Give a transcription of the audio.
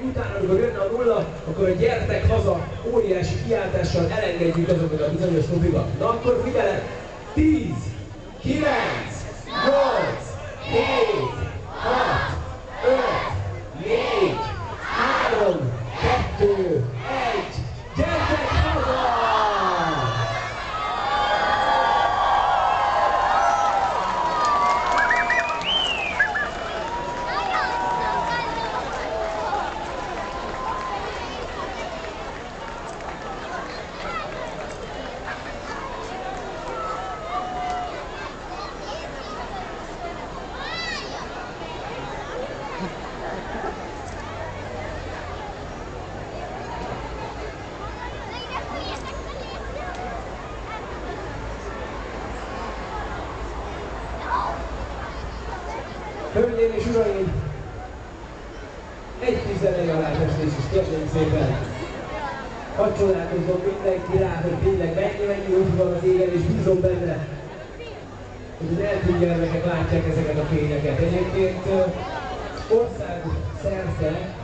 utána, amikor jönne a nulla, akkor a gyertek haza óriási kiáltással elengedjük azokat a bizonyos nubikat. Na akkor figyelem! 10, 9, 8, 7, 6, 5, 4, 3, 2, 1, gyertek haza! Hölgyeim és uraim! Egy kis zenei alátestés is, kérném szépen! Hadd csodálkozzon mindenki rá, hogy tényleg mennyi úgy van az égen, és bízom benne, hogy az eltűnt gyermekek látják ezeket a fényeket. Egyébként ország szerte